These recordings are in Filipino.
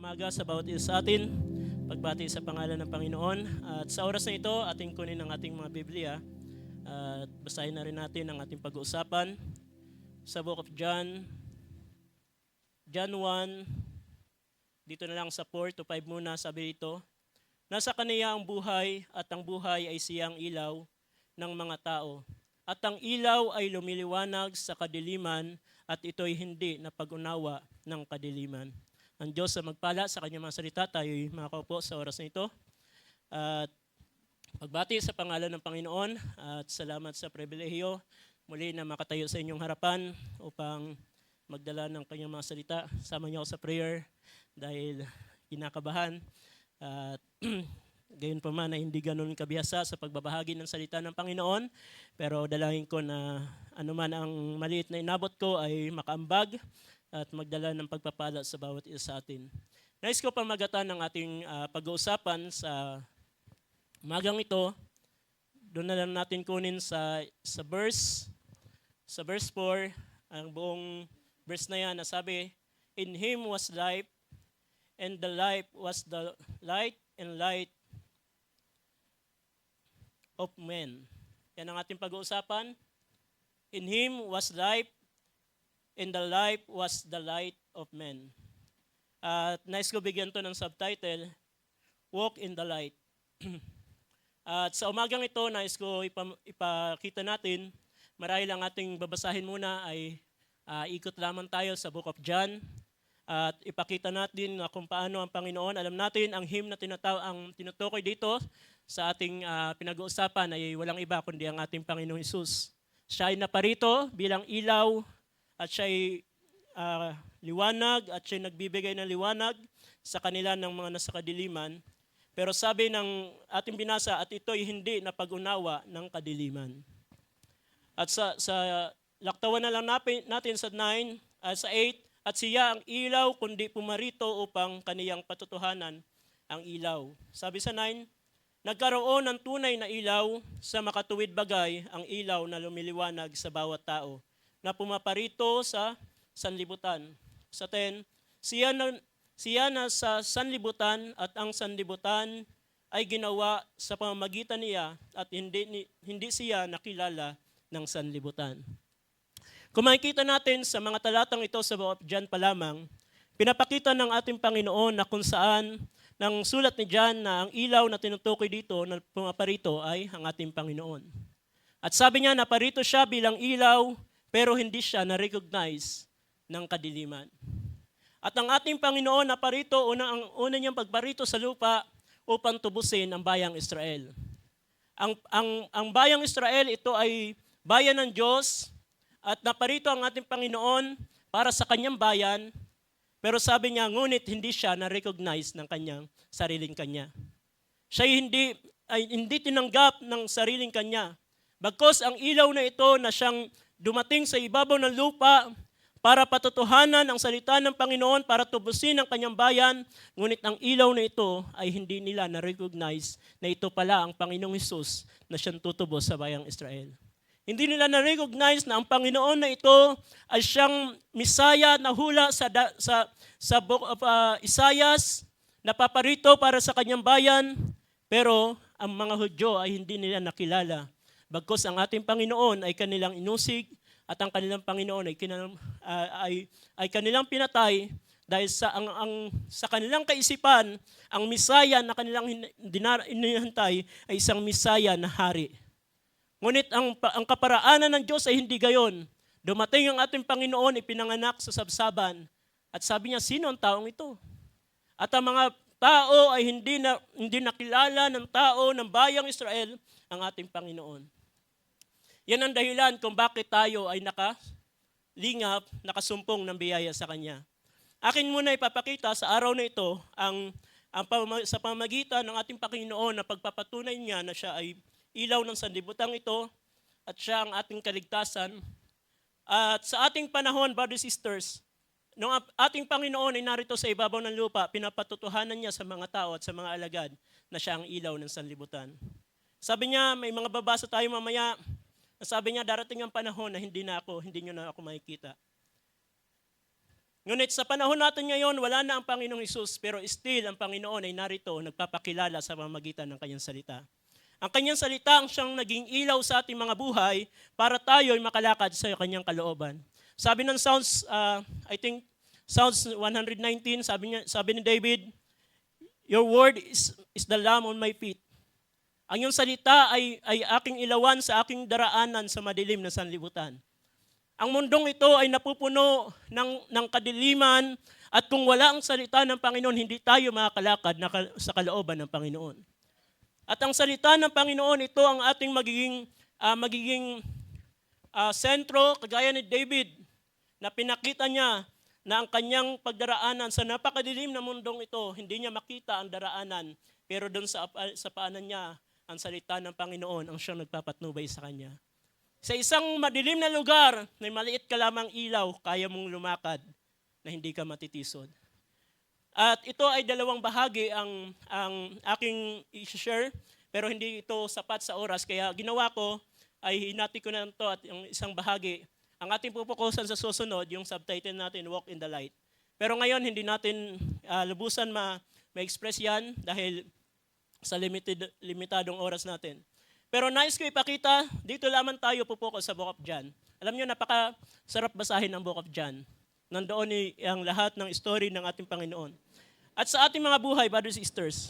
umaga sa bawat isa sa atin. Pagbati sa pangalan ng Panginoon. At sa oras na ito, ating kunin ang ating mga Biblia. At basahin na rin natin ang ating pag-uusapan sa Book of John. John 1, dito na lang sa 4 to 5 muna, sabi dito. Nasa kaniya ang buhay at ang buhay ay siyang ilaw ng mga tao. At ang ilaw ay lumiliwanag sa kadiliman at ito'y hindi napag-unawa ng kadiliman. Ang Diyos sa magpala sa kanyang mga salita, tayo'y makakaupo sa oras na ito. At pagbati sa pangalan ng Panginoon at salamat sa pribilehiyo muli na makatayo sa inyong harapan upang magdala ng kanyang mga salita. Sama niyo ako sa prayer dahil kinakabahan. At gayon pa man na hindi ganun kabihasa sa pagbabahagi ng salita ng Panginoon. Pero dalangin ko na anuman ang maliit na inabot ko ay makaambag at magdala ng pagpapala sa bawat isa sa atin. Nais ko pamagatan ng ating pag-uusapan sa umagang ito. Doon na lang natin kunin sa verse 4, ang buong verse na yan na sabi, "In Him was life, and the life was the light and light of men." Yan ang ating pag-uusapan. In Him was life, and the life was the light of men. At nais ko bigyan to ng subtitle, Walk in the Light. At sa umagang ito, nais ko ipakita natin, marahil ang ating babasahin muna ay ikot lamang tayo sa Book of John. At ipakita natin kung paano ang Panginoon. Alam natin, ang hymn na ang tinutukoy dito sa ating pinag-uusapan ay walang iba kundi ang ating Panginoong Hesus. Siya ay naparito bilang ilaw at siya'y liwanag at siya'y nagbibigay ng liwanag sa kanila ng mga nasa kadiliman. Pero sabi ng ating binasa, at ito'y hindi napag-unawa ng kadiliman. At sa laktawan na lang natin sa 8, at siya ang ilaw kundi pumarito upang kaniyang patutuhanan ang ilaw. Sabi sa 9, nagkaroon ng tunay na ilaw sa makatuwid bagay ang ilaw na lumiliwanag sa bawat tao na pumaparito sa sanlibutan. Sa 10, siya na sa sanlibutan at ang sanlibutan ay ginawa sa pamamagitan niya at hindi siya nakilala ng sanlibutan. Kung makikita natin sa mga talatang ito sa Book of John pa lamang, pinapakita ng ating Panginoon na kung saan ng sulat ni John na ang ilaw na tinutukoy dito na pumaparito ay ang ating Panginoon. At sabi niya, naparito siya bilang ilaw, pero hindi siya na-recognize ng kadiliman. At ang ating Panginoon naparito, ang una niyang pagparito sa lupa upang tubusin ang bayang Israel. Ang bayang Israel, ito ay bayan ng Diyos at naparito ang ating Panginoon para sa kanyang bayan, pero sabi niya, ngunit hindi siya na-recognize ng kanyang sariling kanya. Siya hindi tinanggap ng sariling kanya. Bagkus ang ilaw na ito na siyang dumating sa ibabaw ng lupa para patutuhanan ang salita ng Panginoon, para tubusin ang kanyang bayan, ngunit ang ilaw na ito ay hindi nila na-recognize na ito pala ang Panginoong Hesus na siyang tutubos sa bayang Israel. Hindi nila na-recognize na ang Panginoon na ito ay siyang Misaya na hula sa Book of Isaias, na paparito para sa kanyang bayan, pero ang mga Hudyo ay hindi nila nakilala. Bagkus ang ating Panginoon ay kanilang inusig at ang kanilang Panginoon ay kanilang pinatay dahil sa kanilang kaisipan, ang Misaya na kanilang inihantay ay isang Misaya na hari. Ngunit ang kaparaanan ng Diyos ay hindi gayon. Dumating ang ating Panginoon, ipinanganak sa sabsaban. At sabi niya, sino ang taong ito? At ang mga tao ay hindi nakilala ng tao ng bayang Israel ang ating Panginoon. Yan ang dahilan kung bakit tayo ay nakalingap, nakasumpong ng biyaya sa Kanya. Akin muna ipapakita sa araw na ito sa pamamagitan ng ating Panginoon na pagpapatunay niya na siya ay ilaw ng sanlibutan ito at siya ang ating kaligtasan. At sa ating panahon, brothers and sisters, nung ating Panginoon ay narito sa ibabaw ng lupa, pinapatutuhanan niya sa mga tao at sa mga alagad na siya ang ilaw ng sanlibutan. Sabi niya, may mga babasa tayo mamaya, sabi niya, darating ang panahon na hindi nyo na ako makikita. Ngunit sa panahon natin ngayon, wala na ang Panginoong Hesus, pero still ang Panginoon ay narito, nagpapakilala sa pamamagitan ng kanyang salita. Ang kanyang salita ang siyang naging ilaw sa ating mga buhay para tayo ay makalakad sa kanyang kalooban. Sabi ng Psalms, I think Psalms 119, sabi ni David, "Your word is the lamp on my feet." Ang iyong salita ay aking ilawan sa aking daraanan sa madilim na sanlibutan. Ang mundong ito ay napupuno ng kadiliman at kung wala ang salita ng Panginoon, hindi tayo makakalakad sa kalooban ng Panginoon. At ang salita ng Panginoon, ito ang ating magiging sentro, kagaya ni David, na pinakita niya na ang kanyang pagdaraanan sa napakadilim na mundong ito, hindi niya makita ang daraanan, pero doon sa paanan niya, ang salita ng Panginoon ang siyang nagpapatnubay sa kanya. Sa isang madilim na lugar, may maliit ka lamang ilaw, kaya mong lumakad na hindi ka matitisod. At ito ay dalawang bahagi ang aking i-share, pero hindi ito sapat sa oras. Kaya ginawa ko, ay hinati ko na ito at yung isang bahagi. Ang ating pupukusan sa susunod, yung subtitle natin, Walk in the Light. Pero ngayon, hindi natin lubusan ma-express yan dahil sa limitadong oras natin. Pero nais ko ipakita, dito lamang tayo pupukas sa Book of John. Alam niyo, napakasarap basahin ang Book of John. Nandoon ang lahat ng story ng ating Panginoon. At sa ating mga buhay, brothers and sisters,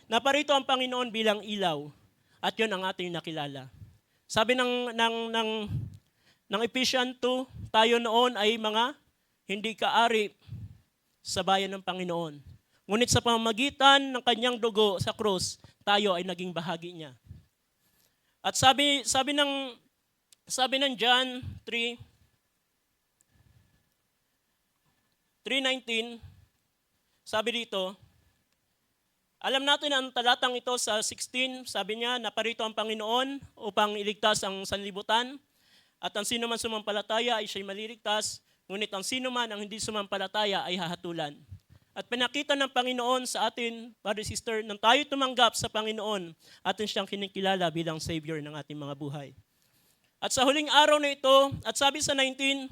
naparito ang Panginoon bilang ilaw. At yun ang ating nakilala. Sabi ng Ephesians 2, tayo noon ay mga hindi kaari sa bayan ng Panginoon. Ngunit sa pamamagitan ng kanyang dugo sa krus, tayo ay naging bahagi niya. At sabi ng John 3:19, sabi dito, alam natin ang talatang ito sa 16, sabi niya, naparito ang Panginoon upang iligtas ang sanlibutan, at ang sino man sumampalataya ay siya'y maliligtas, ngunit ang sino man ang hindi sumampalataya ay hahatulan. At pinakita ng Panginoon sa atin, brother sister, nang tayo tumanggap sa Panginoon, atin siyang kinikilala bilang Savior ng ating mga buhay. At sa huling araw na ito, at sabi sa 19,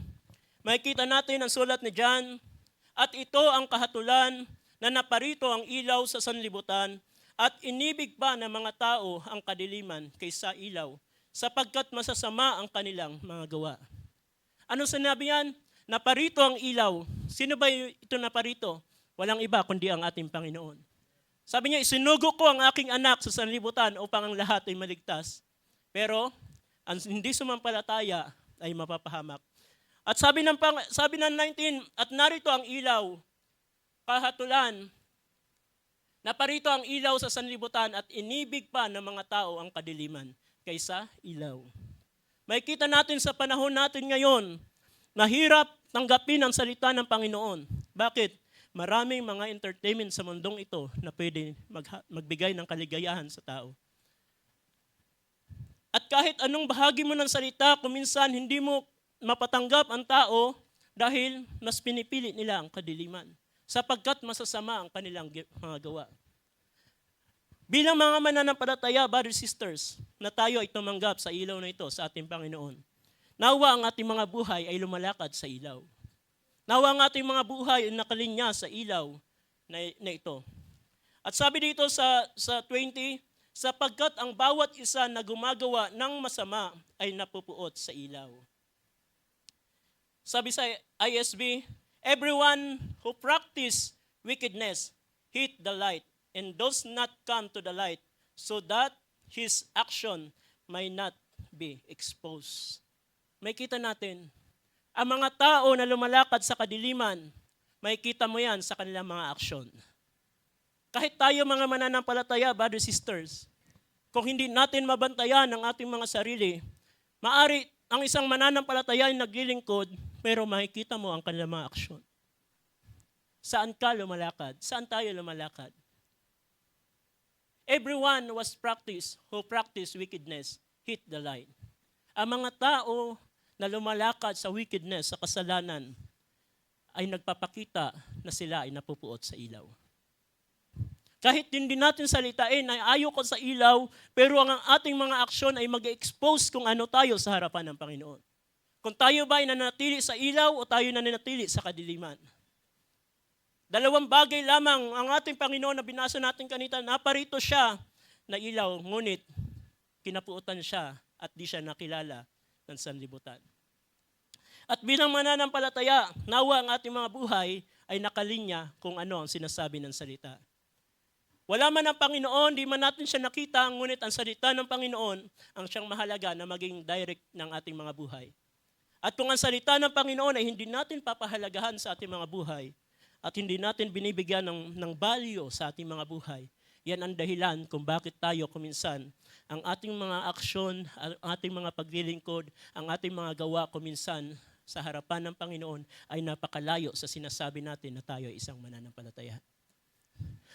makikita natin ang sulat ni John, at ito ang kahatulan na naparito ang ilaw sa sanlibutan, at inibig pa ng mga tao ang kadiliman kaysa ilaw, sapagkat masasama ang kanilang mga gawa. Ano sinabi yan? Naparito ang ilaw. Sino ba ito naparito? Walang iba kundi ang ating Panginoon. Sabi niya, isinugo ko ang aking anak sa sanlibutan upang ang lahat ay maligtas. Pero ang hindi sumampalataya ay mapapahamak. At sabi ng 19, at narito ang ilaw, kahatulan, naparito ang ilaw sa sanlibutan at inibig pa ng mga tao ang kadiliman kaysa ilaw. Makikita natin sa panahon natin ngayon, nahirap tanggapin ang salita ng Panginoon. Bakit? Maraming mga entertainment sa mundong ito na pwede magbigay ng kaligayahan sa tao. At kahit anong bahagi mo ng salita, kuminsan hindi mo mapatanggap ang tao dahil mas pinipili nila ang kadiliman, sapagkat masasama ang kanilang mga gawa. Bilang mga mananampalataya, brothers and sisters, na tayo ay tumanggap sa ilaw na ito sa ating Panginoon, nawa ang ating mga buhay ay lumalakad sa ilaw. Nawa ang ating mga buhay ay nakalinya sa ilaw na ito. At sabi dito sa 20, sapagkat ang bawat isa na gumagawa ng masama ay napupuot sa ilaw. Sabi sa ISB, everyone who practice wickedness hate the light and does not come to the light so that his action may not be exposed. May kita natin, ang mga tao na lumalakad sa kadiliman, makikita mo yan sa kanilang mga aksyon. Kahit tayo mga mananampalataya, brothers and sisters, kung hindi natin mabantayan ang ating mga sarili, maari ang isang mananampalataya ay naglilingkod, pero makikita mo ang kanilang mga aksyon. Saan ka lumalakad? Saan tayo lumalakad? Everyone who practice wickedness hate the light. Ang mga tao na lumalakad sa wickedness, sa kasalanan, ay nagpapakita na sila ay napupuot sa ilaw. Kahit hindi natin salitain na ayaw ko sa ilaw, pero ang ating mga aksyon ay mag-expose kung ano tayo sa harapan ng Panginoon. Kung tayo ba ay nanatili sa ilaw o tayo nanatili sa kadiliman. Dalawang bagay lamang ang ating Panginoon na binasa natin kanina, naparito siya na ilaw, ngunit kinapuutan siya at di siya nakilala ng sanlibutan. At bilang mananampalataya, nawa ang ating mga buhay ay nakalinya kung ano ang sinasabi ng salita. Wala man ang Panginoon, di man natin siya nakita, ngunit ang salita ng Panginoon ang siyang mahalaga na maging direct ng ating mga buhay. At kung ang salita ng Panginoon ay hindi natin papahalagahan sa ating mga buhay at hindi natin binibigyan ng value sa ating mga buhay, yan ang dahilan kung bakit tayo kuminsan ang ating mga aksyon, ang ating mga paglilingkod, ang ating mga gawa kuminsan sa harapan ng Panginoon ay napakalayo sa sinasabi natin na tayo ay isang mananampalataya.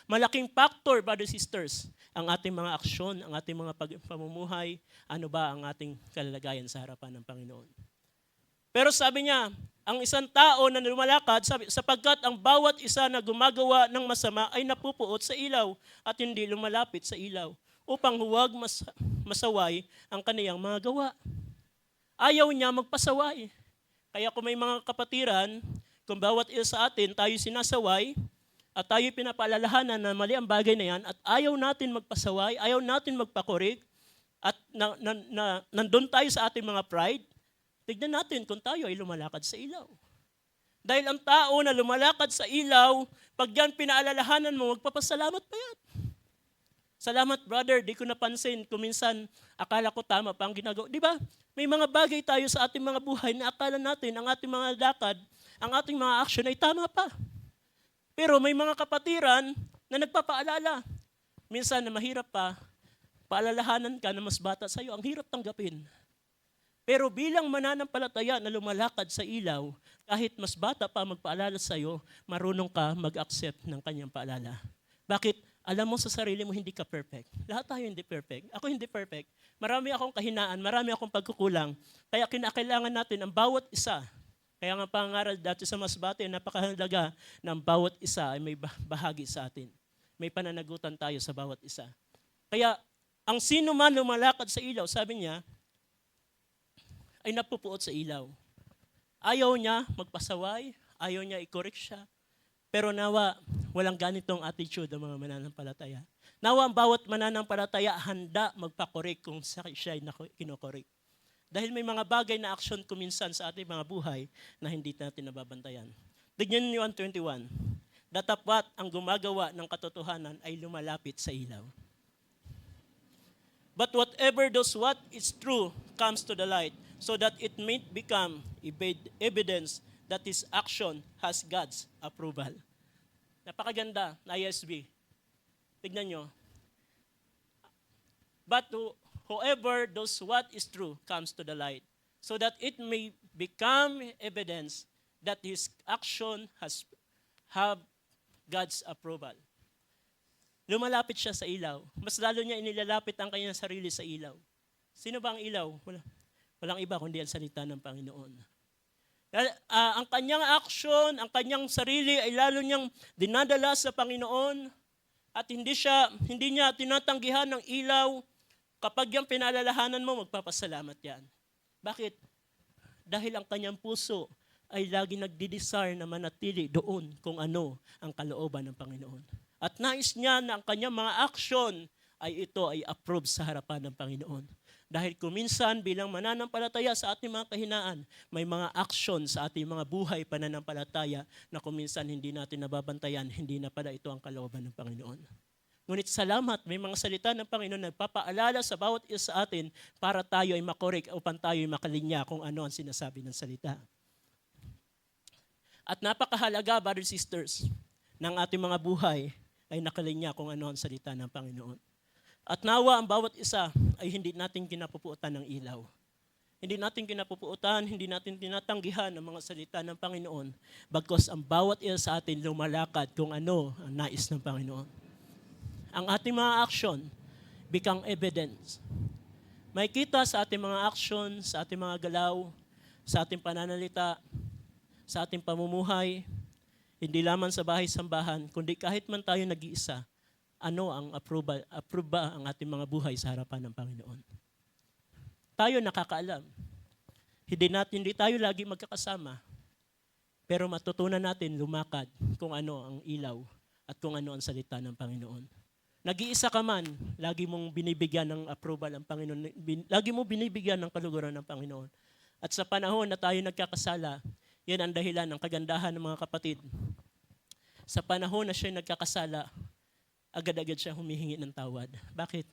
Malaking factor, brothers and sisters, ang ating mga aksyon, ang ating mga pamumuhay, ano ba ang ating kalagayan sa harapan ng Panginoon. Pero sabi niya, ang isang tao na lumalakad, sapagkat ang bawat isa na gumagawa ng masama ay napupuot sa ilaw at hindi lumalapit sa ilaw upang huwag masaway ang kaniyang mga gawa. Ayaw niya magpasaway. Kaya kung may mga kapatiran, kung bawat isa sa atin tayo sinasaway at tayo pinapaalalahanan na mali ang bagay na yan at ayaw natin magpasaway, ayaw natin magpakorik at nandun tayo sa ating mga pride, tignan natin kung tayo ay lumalakad sa ilaw. Dahil ang tao na lumalakad sa ilaw, pag yan pinaalalahanan mo, magpapasalamat pa yan. Salamat brother, di ko napansin kung minsan akala ko tama pa ang ginagawa. Di ba? May mga bagay tayo sa ating mga buhay na akala natin ang ating mga lakad, ang ating mga action ay tama pa. Pero may mga kapatiran na nagpapaalala. Minsan na mahirap pa, paalalahanan ka na mas bata sa iyo, ang hirap tanggapin. Pero bilang mananampalataya na lumalakad sa ilaw, kahit mas bata pa magpaalala sa iyo, marunong ka mag-accept ng kanyang paalala. Bakit? Alam mo sa sarili mo, hindi ka perfect. Lahat tayo hindi perfect. Ako hindi perfect. Marami akong kahinaan, marami akong pagkukulang. Kaya kinakailangan natin ang bawat isa. Kaya nga pangaral dati sa Masbate, napakahalaga na ang bawat isa ay may bahagi sa atin. May pananagutan tayo sa bawat isa. Kaya ang sino man lumalakad sa ilaw, sabi niya, ay napupuot sa ilaw. Ayaw niya magpasaway, ayaw niya i-correct siya. Pero nawa, walang ganitong attitude ang mga mananampalataya. Nawa ang bawat mananampalataya handa magpakorek kung siya ay kinokorek. Dahil may mga bagay na aksyon kuminsan sa ating mga buhay na hindi natin nababantayan. Tignan niyo ang 21. Datapat ang gumagawa ng katotohanan ay lumalapit sa ilaw. But whatever does what is true comes to the light, so that it may become evidence that his action has God's approval. Napakaganda na ISB. Tignan nyo. But whoever does what is true comes to the light, so that it may become evidence that his action has have God's approval. Lumalapit siya sa ilaw. Mas lalo niya inilalapit ang kanyang sarili sa ilaw. Sino ba ang ilaw? Walang iba kundi ang salita ng Panginoon. Ang kanyang action, ang kanyang sarili ay lalo niyang dinadala sa Panginoon at hindi niya tinatanggihan ng ilaw. Kapag yung pinalalahanan mo, magpapasalamat yan. Bakit? Dahil ang kanyang puso ay lagi nagdi-desire na manatili doon kung ano ang kalooban ng Panginoon. At nais niya na ang kanyang mga action ay ito ay approved sa harapan ng Panginoon. Dahil kuminsan bilang mananampalataya sa ating mga kahinaan, may mga action sa ating mga buhay pananampalataya na kuminsan hindi natin nababantayan, hindi na pala ito ang kalooban ng Panginoon. Ngunit salamat, may mga salita ng Panginoon na nagpapaalala sa bawat isa sa atin para tayo ay makorek upang tayo ay makalinya kung ano ang sinasabi ng salita. At napakahalaga, brothers and sisters, ng ating mga buhay ay nakalinya kung ano ang salita ng Panginoon. At nawa ang bawat isa ay hindi natin kinapupuutan ng ilaw. Hindi natin kinapupuutan, hindi natin tinatanggihan ang mga salita ng Panginoon bagkus ang bawat isa sa atin lumalakad kung ano ang nais ng Panginoon. Ang ating mga action become evidence. May kita sa ating mga action, sa ating mga galaw, sa ating pananalita, sa ating pamumuhay, hindi lamang sa bahay-sambahan, kundi kahit man tayo nag-iisa, ano ang approve ba ang ating mga buhay sa harapan ng Panginoon. Tayo nakakaalam. Hindi tayo lagi magkakasama. Pero matutunan natin lumakad kung ano ang ilaw at kung ano ang salita ng Panginoon. Nag-iisa ka man, lagi mong binibigyan ng approval ang Panginoon. Lagi mo binibigyan ng kaluguran ng Panginoon. At sa panahon na tayo nagkakasala, yan ang dahilan ng kagandahan ng mga kapatid. Sa panahon na siya nagkakasala, agad-agad siya humihingi ng tawad. Bakit?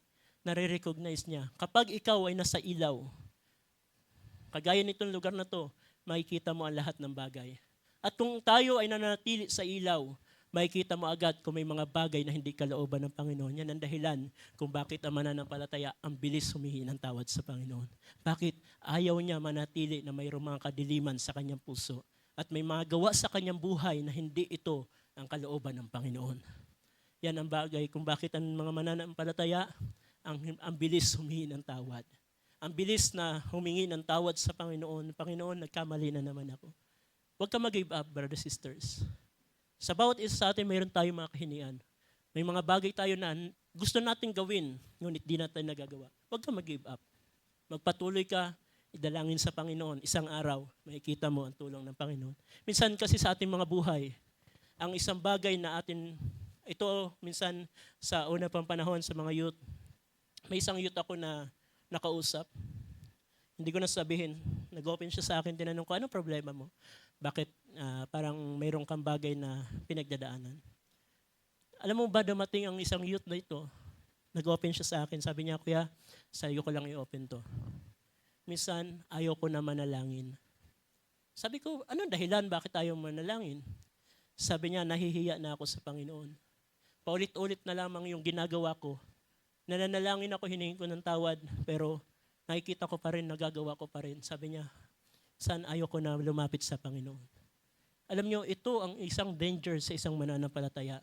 Nare-recognize niya. Kapag ikaw ay nasa ilaw, kagaya nitong lugar na to, makikita mo ang lahat ng bagay. At kung tayo ay nananatili sa ilaw, makikita mo agad kung may mga bagay na hindi kalooban ng Panginoon. Yan ang dahilan kung bakit ang mananampalataya ang bilis humihingi ng tawad sa Panginoon. Bakit? Ayaw niya manatili na mayroong mga kadiliman sa kanyang puso at may mga gawa sa kanyang buhay na hindi ito ang kalooban ng Panginoon. Yan ang bagay kung bakit ang mga mananampalataya ang bilis humingi ng tawad. Ang bilis na humingi ng tawad sa Panginoon. Panginoon, nagkamali na naman ako. Huwag ka mag-give up, brothers and sisters. Sa bawat isa sa atin, mayroon tayong mga kahinian. May mga bagay tayo na gusto nating gawin, ngunit di natin nagagawa. Huwag ka mag-give up. Magpatuloy ka, idalangin sa Panginoon. Isang araw, makikita mo ang tulong ng Panginoon. Minsan kasi sa ating mga buhay, ang isang bagay na atin, ito minsan sa una pang panahon sa mga youth, may isang youth ako na nakausap. Hindi ko na sabihin. Nag-open siya sa akin, tinanong ko, anong problema mo? Bakit parang mayroong kang bagay na pinagdadaanan? Alam mo ba, dumating ang isang youth na ito, nag-open siya sa akin, sabi niya, kuya, sa'yo ko lang i-open to. Minsan, ayaw ko na manalangin. Sabi ko, anong dahilan, bakit ayaw manalangin? Sabi niya, nahihiya na ako sa Panginoon. Paulit-ulit na lamang yung ginagawa ko. Nananalangin ako, hiningin ko ng tawad, pero nakikita ko pa rin, nagagawa ko pa rin. Sabi niya, saan ayoko na lumapit sa Panginoon. Alam niyo, ito ang isang danger sa isang mananampalataya.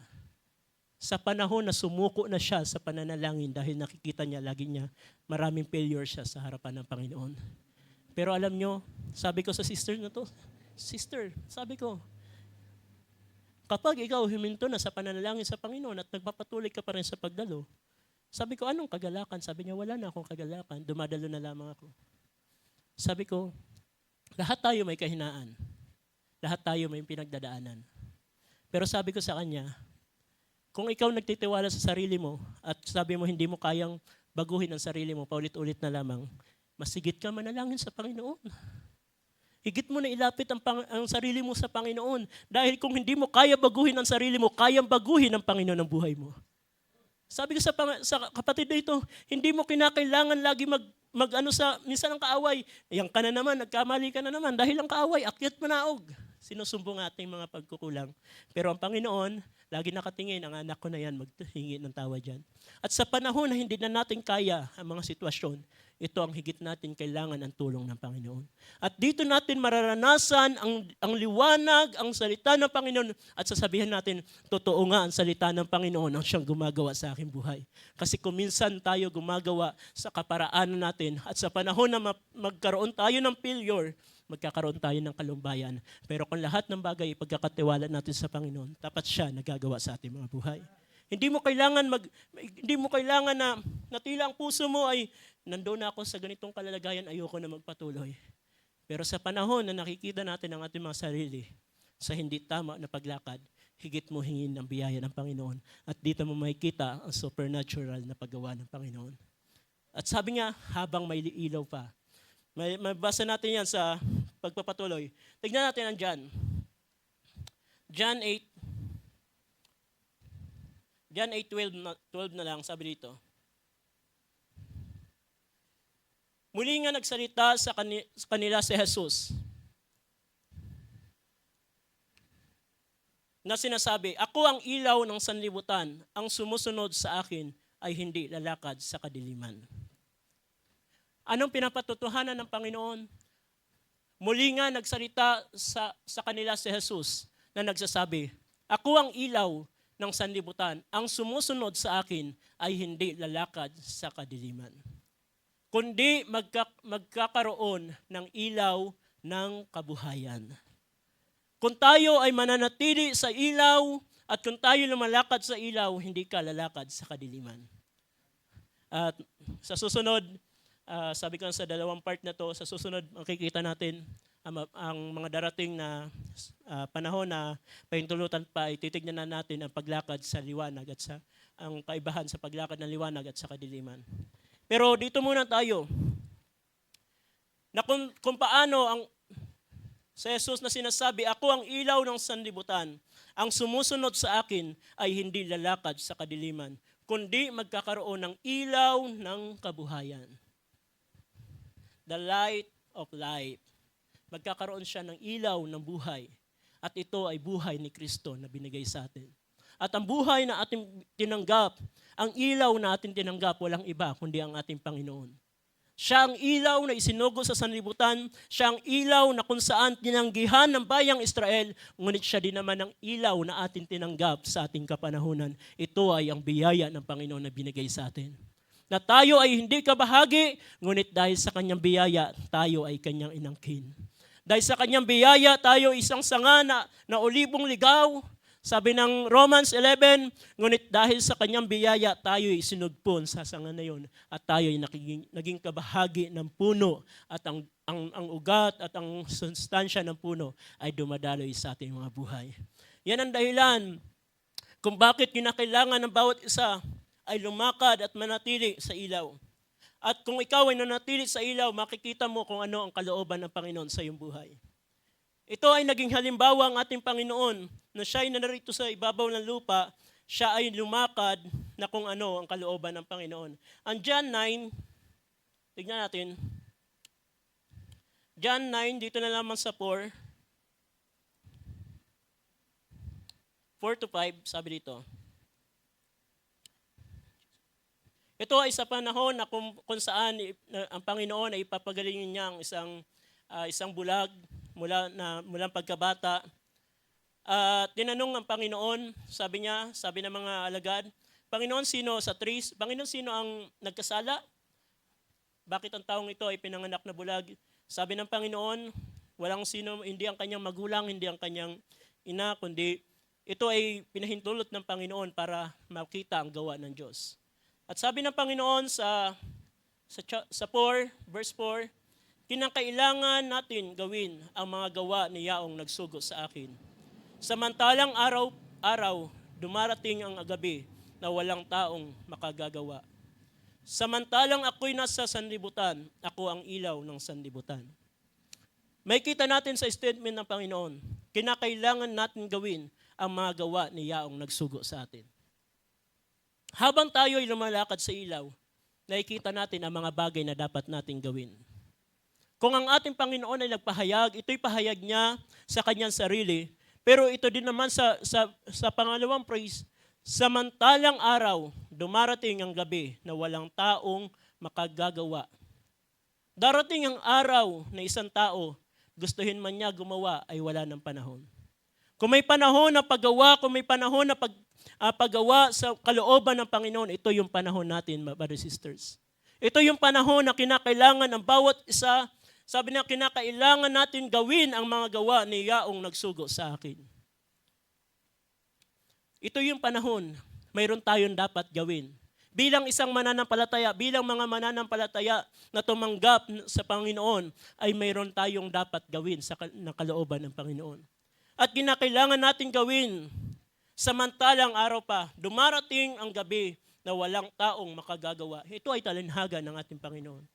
Sa panahon na sumuko na siya sa pananalangin dahil nakikita niya, lagi niya, maraming failure siya sa harapan ng Panginoon. Pero alam niyo, sabi ko sa sister na to, sister, sabi ko, kapag ikaw huminto na sa pananalangin sa Panginoon at nagpapatuloy ka pa rin sa pagdalo, sabi ko, anong kagalakan? Sabi niya, wala na akong kagalakan, dumadalo na lamang ako. Sabi ko, lahat tayo may kahinaan. Lahat tayo may pinagdadaanan. Pero sabi ko sa kanya, kung ikaw nagtitiwala sa sarili mo at sabi mo hindi mo kayang baguhin ang sarili mo, paulit-ulit na lamang, masigit ka manalangin sa Panginoon. Higit mo na ilapit ang sarili mo sa Panginoon. Dahil kung hindi mo kaya baguhin ang sarili mo, kayang baguhin ng Panginoon ang buhay mo. Sabi ko sa kapatid na ito, hindi mo kinakailangan lagi minsan ang kaaway, yang ka na naman, nagkamali ka na naman, dahil ang kaaway, akyat manaog. Sinusumbong ating mga pagkukulang. Pero ang Panginoon, lagi nakatingin, ang anak ko na yan, maghingi ng tawa dyan. At sa panahon na hindi na natin kaya ang mga sitwasyon, ito ang higit natin kailangan ang tulong ng Panginoon. At dito natin mararanasan ang liwanag, ang salita ng Panginoon at sasabihin natin, totoo nga ang salita ng Panginoon ang siyang gumagawa sa aking buhay. Kasi kung minsan tayo gumagawa sa kaparaanan natin at sa panahon na magkaroon tayo ng failure, magkakaroon tayo ng kalumpayan. Pero kung lahat ng bagay ipagkakatiwala natin sa Panginoon, tapat siya nagagawa sa ating mga buhay. Hindi mo kailangan na tila ang puso mo ay nandoon na ako sa ganitong kalalagayan, ayoko na magpatuloy. Pero sa panahon na nakikita natin ang ating mga sarili sa hindi tama na paglakad, higit mo hingin ang biyaya ng Panginoon. At dito mo makikita ang supernatural na paggawa ng Panginoon. At sabi nga, habang may ilaw pa, mabasa natin yan sa pagpapatuloy. Tignan natin ang John. John 8:12 na lang, sabi dito. Muli nga nagsalita sa kanila si Jesus na sinasabi, ako ang ilaw ng sanlibutan, ang sumusunod sa akin ay hindi lalakad sa kadiliman. Anong pinapatutuhanan ng Panginoon? Muli nga nagsalita sa kanila si Jesus na nagsasabi, ako ang ilaw ng sanlibutan, ang sumusunod sa akin ay hindi lalakad sa kadiliman. Kundi magkakaroon ng ilaw ng kabuhayan. Kung tayo ay mananatili sa ilaw at kung tayo lumalakad sa ilaw, hindi ka lalakad sa kadiliman. At sa susunod, sabi ko sa dalawang part na to, sa susunod makikita natin ang mga darating na panahon na pahintulutan pa, ay titignan na natin ang paglakad sa liwanag at ang kaibahan sa paglakad ng liwanag at sa kadiliman. Pero dito muna tayo, na kung paano sa Jesus na sinasabi, ako ang ilaw ng sanlibutan. Ang sumusunod sa akin ay hindi lalakad sa kadiliman, kundi magkakaroon ng ilaw ng kabuhayan. The light of life. Magkakaroon siya ng ilaw ng buhay. At ito ay buhay ni Kristo na binigay sa atin. At ang buhay na ating tinanggap, ang ilaw na ating tinanggap, walang iba kundi ang ating Panginoon. Siya ang ilaw na isinugo sa sanlibutan, siya ang ilaw na kung saan tinanggihan ng bayang Israel, ngunit siya din naman ang ilaw na ating tinanggap sa ating kapanahunan. Ito ay ang biyaya ng Panginoon na binigay sa atin. Na tayo ay hindi kabahagi, ngunit dahil sa kanyang biyaya, tayo ay kanyang inangkin. Dahil sa kanyang biyaya, tayo isang sanga na olibong ligaw. Sabi ng Romans 11, ngunit dahil sa kanyang biyaya, tayo ay sinugpon sa sanga na yun. At tayo ay naging kabahagi ng puno. At ang ugat at ang sustansya ng puno ay dumadaloy sa ating mga buhay. Yan ang dahilan kung bakit kinakailangan ng bawat isa ay lumakad at manatili sa ilaw. At kung ikaw ay nanatili sa ilaw, makikita mo kung ano ang kalooban ng Panginoon sa iyong buhay. Ito ay naging halimbawa ang ating Panginoon na siya ay narito sa ibabaw ng lupa, siya ay lumakad na kung ano ang kalooban ng Panginoon. Ang John 9, tignan natin. John 9, dito na lamang sa 4. 4 to 5, sabi dito. Ito ay sa panahon na kung saan ang Panginoon ay ipapagalingin niya ang isang bulag mula pagkabata. Tinanong ang Panginoon, sabi ng mga alagad, Panginoon, sino sa trees? Panginoon, sino ang nagkasala? Bakit ang taong ito ay pinanganak na bulag? Sabi ng Panginoon, walang sino, hindi ang kanyang magulang, hindi ang kanyang ina, kundi ito ay pinahintulot ng Panginoon para makita ang gawa ng Diyos. At sabi ng Panginoon sa 4, verse 4, kinakailangan natin gawin ang mga gawa ni Yaong nagsugo sa akin. Samantalang araw, dumarating ang gabi na walang taong makagagawa. Samantalang ako'y nasa sanlibutan, ako ang ilaw ng sanlibutan. May kita natin sa statement ng Panginoon, kinakailangan natin gawin ang mga gawa ni Yaong nagsugo sa atin. Habang tayo ay lumalakad sa ilaw, nakikita natin ang mga bagay na dapat nating gawin. Kung ang ating Panginoon ay nagpahayag, ito'y pahayag niya sa kanyang sarili. Pero ito din naman sa pangalawang praise, samantalang araw, dumarating ang gabi na walang taong makagagawa. Darating ang araw na isang tao, gustuhin man niya gumawa, ay wala ng panahon. Kung may panahon na paggawa, kung may panahon na paggawa sa kalooban ng Panginoon, ito yung panahon natin, brothers and sisters. Ito yung panahon na kinakailangan ng bawat isa. Sabi niya, kinakailangan natin gawin ang mga gawa ni Yaong nagsugo sa akin. Ito yung panahon, mayroon tayong dapat gawin. Bilang isang mananampalataya, bilang mga mananampalataya na tumanggap sa Panginoon, ay mayroon tayong dapat gawin sa kalooban ng Panginoon. At kinakailangan natin gawin, samantalang araw pa, dumarating ang gabi na walang taong makagagawa. Ito ay talinhaga ng ating Panginoon.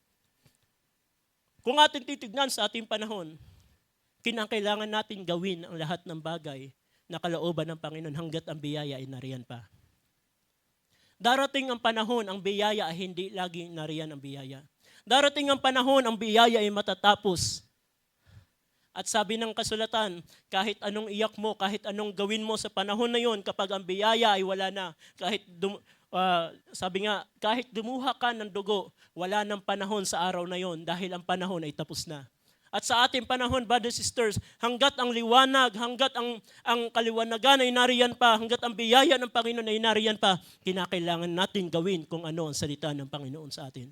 Kung ating titignan sa ating panahon, kinakailangan natin gawin ang lahat ng bagay na kalooban ng Panginoon hanggat ang biyaya ay nariyan pa. Darating ang panahon, ang biyaya ay hindi laging nariyan ang biyaya. Darating ang panahon, ang biyaya ay matatapos. At sabi ng kasulatan, kahit anong iyak mo, kahit anong gawin mo sa panahon na yon, kapag ang biyaya ay wala na, sabi nga, kahit dumuha ka ng dugo, wala ng panahon sa araw na yon dahil ang panahon ay tapos na. At sa ating panahon, brothers and sisters, hanggat ang liwanag, hanggat ang kaliwanagan ay nariyan pa, hanggat ang biyaya ng Panginoon ay nariyan pa, kinakailangan natin gawin kung ano ang salita ng Panginoon sa atin.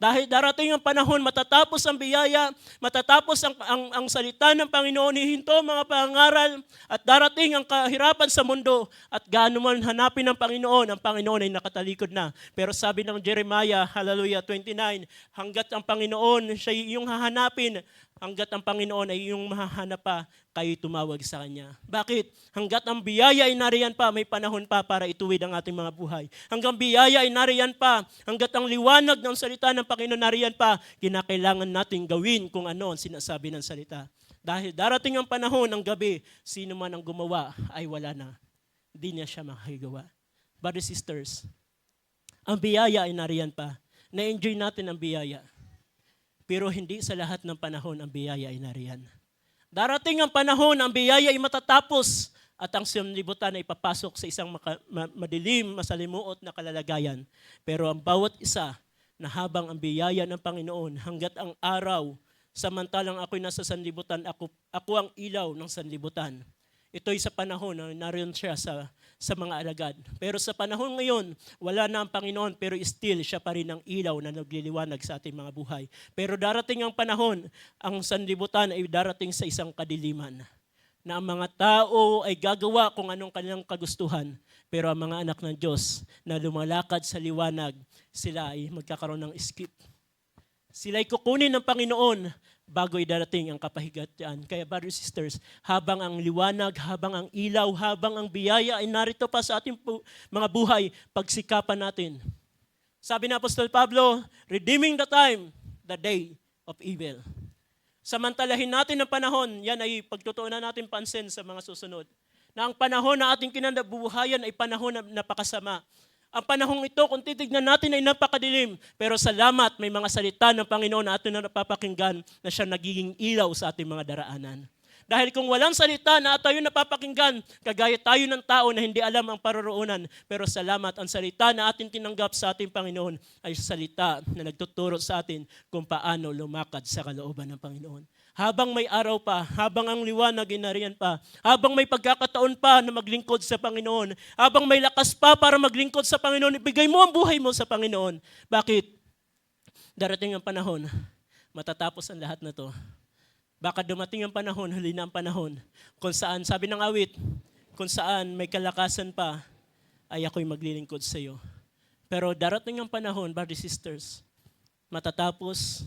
Dahil darating ang panahon, matatapos ang biyaya, matatapos ang salita ng Panginoon, hihinto mga pangaral, at darating ang kahirapan sa mundo, at gaano man hanapin ng Panginoon ay nakatalikod na. Pero sabi ng Jeremiah, hallelujah, 29, hanggat ang Panginoon siya yung hahanapin, hanggat ang Panginoon ay iyong mahahanap pa, kayo tumawag sa Kanya. Bakit? Hanggat ang biyaya ay nariyan pa, may panahon pa para ituwid ang ating mga buhay. Hanggang biyaya ay nariyan pa, hanggat ang liwanag ng salita ng Panginoon nariyan pa, kinakailangan natin gawin kung ano ang sinasabi ng salita. Dahil darating ang panahon ng gabi, sino man ang gumawa ay wala na. Hindi niya siya makagawa. Brothers and sisters, ang biyaya ay nariyan pa. Na-enjoy natin ang biyaya. Pero hindi sa lahat ng panahon ang biyaya ay nariyan. Darating ang panahon, ang biyaya ay matatapos at ang sanlibutan ay papasok sa isang madilim, masalimuot na kalalagayan. Pero ang bawat isa na habang ang biyaya ng Panginoon hanggat ang araw, samantalang ako'y nasa sanlibutan, ako ang ilaw ng sanlibutan. Ito'y sa panahon na naroon siya sa mga alagad. Pero sa panahon ngayon, wala na ang Panginoon pero still siya pa rin ang ilaw na nagliliwanag sa ating mga buhay. Pero darating ang panahon, ang sanlibutan ay darating sa isang kadiliman na ang mga tao ay gagawa kung anong kanilang kagustuhan. Pero ang mga anak ng Diyos na lumalakad sa liwanag, sila ay magkakaroon ng skip. Sila ay kukunin ng Panginoon bago idarating ang kapahigatan. Kaya brothers and sisters, habang ang liwanag, habang ang ilaw, habang ang biyaya ay narito pa sa ating mga buhay, pagsikapan natin. Sabi ni Apostol Pablo, redeeming the time, the day of evil. Samantalahin natin ang panahon, yan ay pagtutuunan natin pansin sa mga susunod, na ang panahon na ating kinabubuhayan ay panahon na napakasama. Ang panahong ito, kung titignan natin, ay napakadilim. Pero salamat, may mga salita ng Panginoon na atin na napapakinggan na siya nagiging ilaw sa ating mga daraanan. Dahil kung walang salita na tayo napapakinggan, kagaya tayo ng tao na hindi alam ang paroroonan. Pero salamat, ang salita na ating tinanggap sa ating Panginoon ay salita na nagtuturo sa atin kung paano lumakad sa kalooban ng Panginoon. Habang may araw pa, habang ang liwanag ay nariyan pa, habang may pagkakataon pa na maglingkod sa Panginoon, habang may lakas pa para maglingkod sa Panginoon, ibigay mo ang buhay mo sa Panginoon. Bakit? Darating ang panahon, matatapos ang lahat na to. Baka dumating ang panahon, huli na ang panahon, kung saan, sabi ng awit, kung saan may kalakasan pa, ay ako'y maglilingkod sa iyo. Pero darating ang panahon, brothers and sisters, matatapos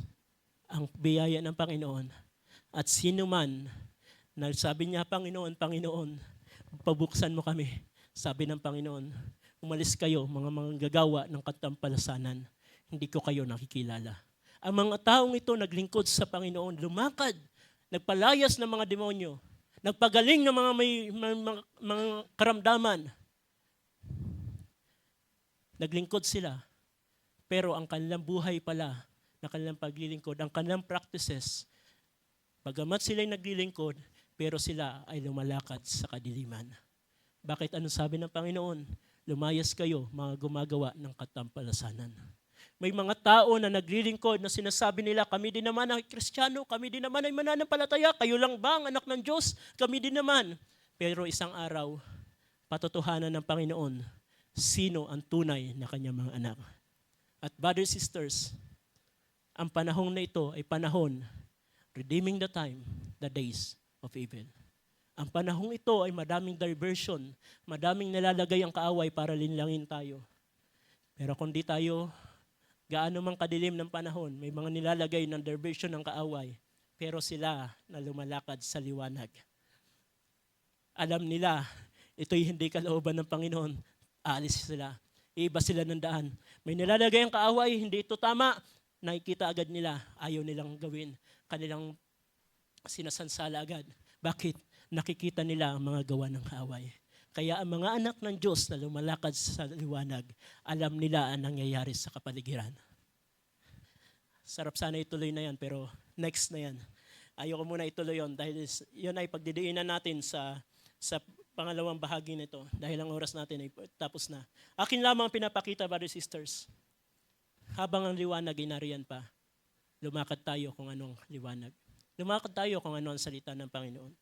ang biyaya ng Panginoon. At sino man, na sabi niya, Panginoon, Panginoon, pabuksan mo kami. Sabi ng Panginoon, umalis kayo, mga manggagawa ng katampalasanan. Hindi ko kayo nakikilala. Ang mga taong ito naglingkod sa Panginoon, lumakad, nagpalayas ng mga demonyo, nagpagaling ng mga karamdaman. Naglingkod sila. Pero ang kanilang buhay pala, na kanilang paglilingkod, ang kanilang practices, bagamat sila'y naglilingkod, pero sila ay lumalakad sa kadiliman. Bakit anong sabi ng Panginoon? Lumayas kayo, mga gumagawa ng katampalasanan. May mga tao na naglilingkod na sinasabi nila, kami din naman ay Kristiyano, kami din naman ay mananampalataya, kayo lang ba ang anak ng Diyos? Kami din naman. Pero isang araw, patotohanan ng Panginoon, sino ang tunay na kanyang mga anak. At brothers and sisters, ang panahon na ito ay panahon, redeeming the time, the days of evil. Ang panahong ito ay madaming diversion, madaming nalalagay ang kaaway para linlangin tayo. Pero kung di tayo, gaano mang kadilim ng panahon, may mga nilalagay ng diversion ng kaaway, pero sila na lumalakad sa liwanag. Alam nila, ito'y hindi kalooban ng Panginoon, aalis sila. Iiba sila ng daan. May nilalagay ang kaaway, hindi ito tama, nakikita agad nila, ayaw nilang gawin. Kanilang sinasansala agad. Bakit? Nakikita nila ang mga gawa ng kaaway. Kaya ang mga anak ng Diyos na lumalakad sa liwanag, alam nila ang nangyayari sa kapaligiran. Sarap sana ituloy na yan, pero next na yan. Ayoko muna ituloy yon dahil yun ay pagdidiinan natin sa pangalawang bahagi nito dahil ang oras natin ay tapos na. Akin lamang pinapakita, brothers and sisters, habang ang liwanag ay nariyan pa, lumakad tayo kung anong liwanag. Lumakad tayo kung ano ang salita ng Panginoon.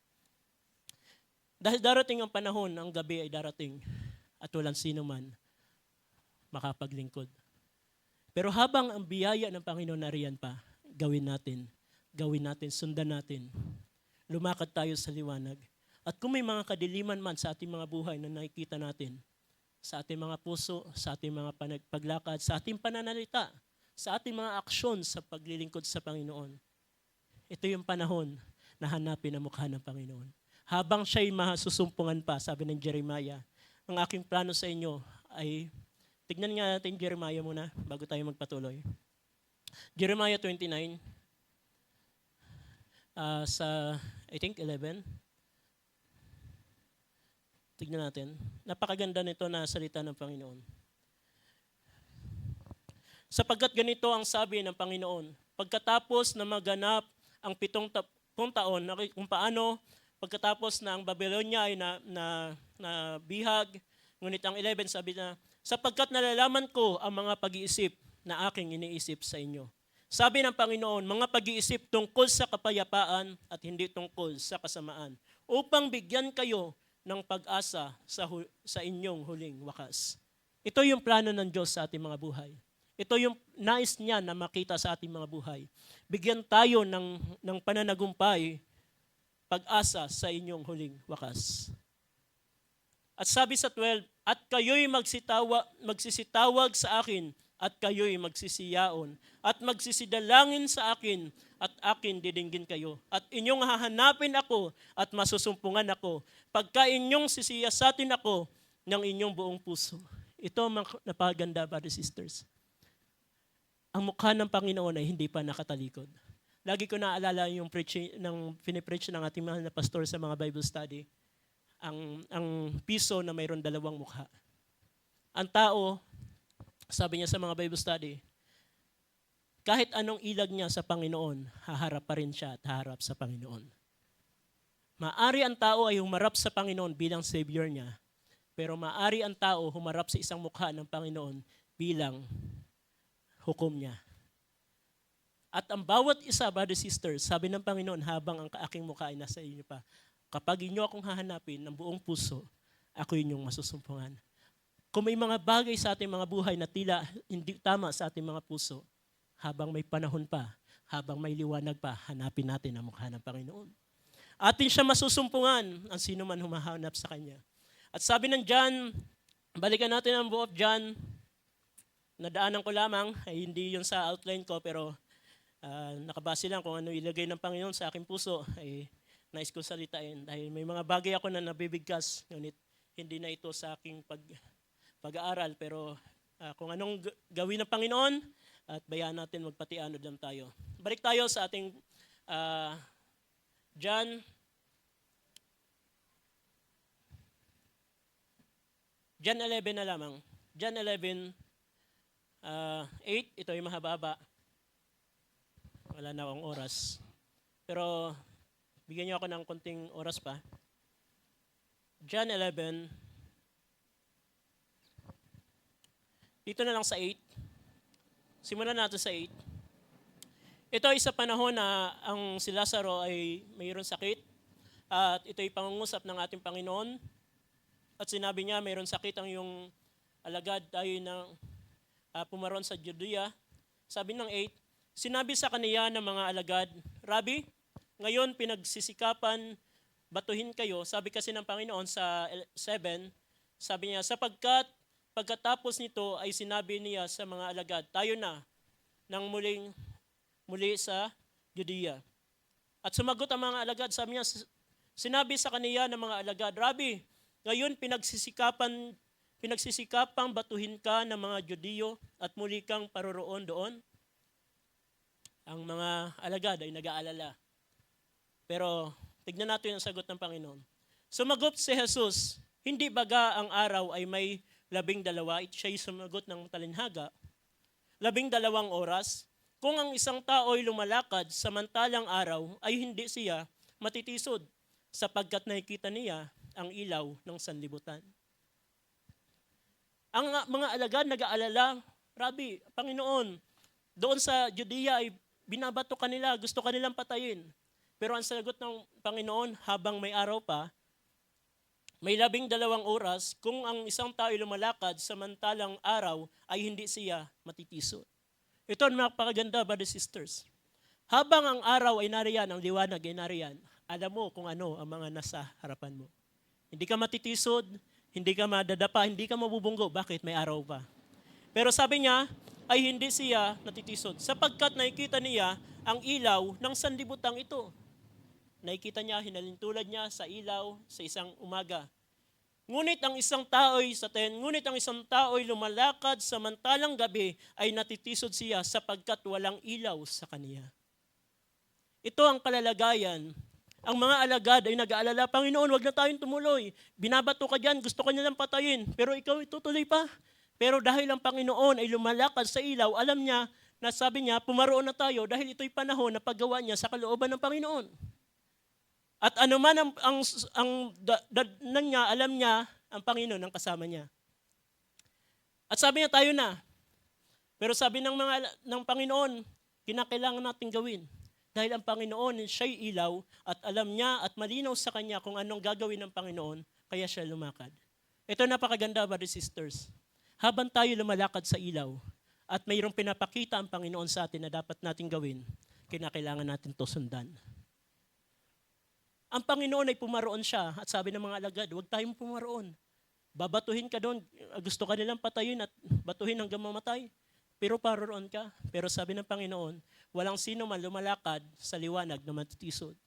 Dahil darating ang panahon, ang gabi ay darating at walang sino man makapaglingkod. Pero habang ang biyaya ng Panginoon nariyan pa, gawin natin, sundan natin. Lumakad tayo sa liwanag. At kung may mga kadiliman man sa ating mga buhay na nakikita natin, sa ating mga puso, sa ating mga paglakad, sa ating pananalita, sa ating mga aksyon sa paglilingkod sa Panginoon, ito yung panahon na hanapin ang mukha ng Panginoon. Habang siya'y masusumpungan pa, sabi ng Jeremiah, ang aking plano sa inyo ay, tignan nga natin Jeremiah muna bago tayo magpatuloy. Jeremiah 29, sa I think 11. Tignan natin. Napakaganda nito na salita ng Panginoon. Sapagkat ganito ang sabi ng Panginoon, pagkatapos na maganap ang 7 taon, kung paano pagkatapos na ang Babylonia ay na bihag, ngunit ang 11 sabi na, sapagkat nalalaman ko ang mga pag-iisip na aking iniisip sa inyo. Sabi ng Panginoon, mga pag-iisip tungkol sa kapayapaan at hindi tungkol sa kasamaan, upang bigyan kayo ng pag-asa sa inyong huling wakas. Ito yung plano ng Diyos sa ating mga buhay. Ito yung nais niya na makita sa ating mga buhay. Bigyan tayo ng pananagumpay, pag-asa sa inyong huling wakas. At sabi sa 12, at kayo'y magsisitawag sa akin, at kayo'y magsisiyaon, at magsisidalangin sa akin, at akin didinggin kayo. At inyong hahanapin ako, at masusumpungan ako, pagka inyong sisiyasatin ako ng inyong buong puso. Ito ang napaganda, brothers and sisters. Ang mukha ng Panginoon ay hindi pa nakatalikod. Lagi ko naalala yung pinipreach ng ating mahal na pastor sa mga Bible study, ang piso na mayroon 2 mukha. Ang tao, sabi niya sa mga Bible study, kahit anong ilag niya sa Panginoon, haharap pa rin siya at haharap sa Panginoon. Maari ang tao ay humarap sa Panginoon bilang Savior niya, pero maari ang tao humarap sa isang mukha ng Panginoon bilang hukom niya. At ang bawat isa, brothers and sisters, sabi ng Panginoon, habang ang aking mukha ay nasa inyo pa, kapag inyo akong hahanapin ng buong puso, ako inyong masusumpungan. Kung may mga bagay sa ating mga buhay na tila hindi tama sa ating mga puso, habang may panahon pa, habang may liwanag pa, hanapin natin ang mukha ng Panginoon. Atin siya masusumpungan ang sino man humahanap sa Kanya. At sabi ng John, balikan natin ang buo of John, nadaanan ko lamang, ay hindi yun sa outline ko, pero nakabase lang kung ano ilagay ng Panginoon sa aking puso, ay nais ko salitain. Dahil may mga bagay ako na nabibigkas, ngunit hindi na ito sa aking pag-aaral, pero kung anong gawin ng Panginoon, at bayaan natin magpatianod lang tayo. Balik tayo sa ating John 11 na lamang. John 11, 8, ito ay mahaba. Wala na akong oras. Pero bigyan niyo ako ng konting oras pa. John 11, dito na lang sa 8. Simulan natin sa 8. Ito ay sa panahon na ang si Lazaro ay mayroon sakit at ito ay pangungusap ng ating Panginoon at sinabi niya mayroon sakit ang iyong alagad tayo na pumaron sa Judea. Sabi ng 8, sinabi sa kaniya ng mga alagad, Rabbi, ngayon pinagsisikapan batuhin kayo. Sabi kasi ng Panginoon sa 7, sabi niya, sapagkat pagkatapos nito ay sinabi niya sa mga alagad, tayo na nang muli sa Judea. At sumagot ang mga alagad, sabi niya, sinabi sa kaniya ng mga alagad, Rabbi, ngayon pinagsisikapang batuhin ka ng mga Judiyo at muli kang paroroon doon. Ang mga alagad ay nag-aalala. Pero tignan natin ang sagot ng Panginoon. Sumagot si Jesus, hindi baga ang araw ay may 12, siya'y sumagot ng talinhaga, 12 oras. Kung ang isang tao ay lumalakad samantalang araw, ay hindi siya matitisod, sapagkat nakikita niya ang ilaw ng sanlibutan. Ang mga alagad nag-aalala, Rabbi, Panginoon, doon sa Judea ay binabato kanila, gusto kanilang patayin. Pero ang sagot ng Panginoon, habang may araw pa, may 12 oras, kung ang isang tao ay lumalakad samantalang araw, ay hindi siya matitisod. Ito ang napakaganda, brothers and sisters. Habang ang araw ay nariyan, ang liwanag ay nariyan, alam mo kung ano ang mga nasa harapan mo. Hindi ka matitisod, hindi ka madadapa, hindi ka mabubunggo. Bakit? May araw pa. Pero sabi niya, ay hindi siya natitisod, sapagkat nakikita niya ang ilaw ng sanlibutan ito. Nakikita niya, hinalintulad niya sa ilaw sa isang umaga. Ngunit ang isang tao'y lumalakad samantalang gabi ay natitisod siya sapagkat walang ilaw sa kaniya. Ito ang kalalagayan. Ang mga alagad ay nag-aalala, Panginoon, wag na tayong tumuloy. Binabato ka dyan, gusto ka nilang patayin, pero ikaw itutuloy pa. Pero dahil ang Panginoon ay lumalakad sa ilaw, alam niya na sabi niya, pumaroon na tayo dahil ito'y panahon na paggawa niya sa kalooban ng Panginoon. At anuman ang dadnan niya, alam niya ang Panginoon ang kasama niya. At sabi niya, tayo na. Pero sabi ng Panginoon, kinakailangan natin gawin. Dahil ang Panginoon, siya'y ilaw at alam niya at malinaw sa kanya kung anong gagawin ng Panginoon, kaya siya lumakad. Ito napakaganda, brothers and sisters. Habang tayo lumalakad sa ilaw at mayroong pinapakita ang Panginoon sa atin na dapat natin gawin, kinakailangan natin to sundan. Ang Panginoon ay pumaroon siya at sabi ng mga alagad, huwag tayong pumaroon. Babatuhin ka doon, gusto ka nilang patayin at batuhin hanggang mamatay. Pero paroon ka. Pero sabi ng Panginoon, walang sino man lumalakad sa liwanag na matitisod.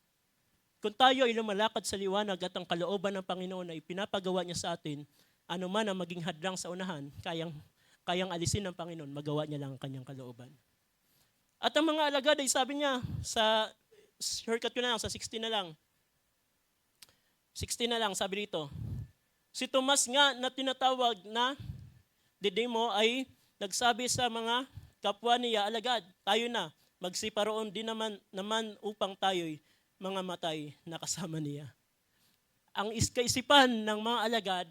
Kung tayo ay lumalakad sa liwanag at ang kalooban ng Panginoon ay pinapagawa niya sa atin, ano man ang maging hadlang sa unahan, kayang alisin ng Panginoon, magawa niya lang ang kanyang kalooban. At ang mga alagad ay sabi niya, shortcut ko na lang, sa 16 na lang. 16 na lang, sabi dito. Si Tomas nga na tinatawag na Didimo ay nagsabi sa mga kapwa niya, alagad, tayo na, magsiparoon din naman upang tayo'y mga matay na kasama niya. Ang kaisipan ng mga alagad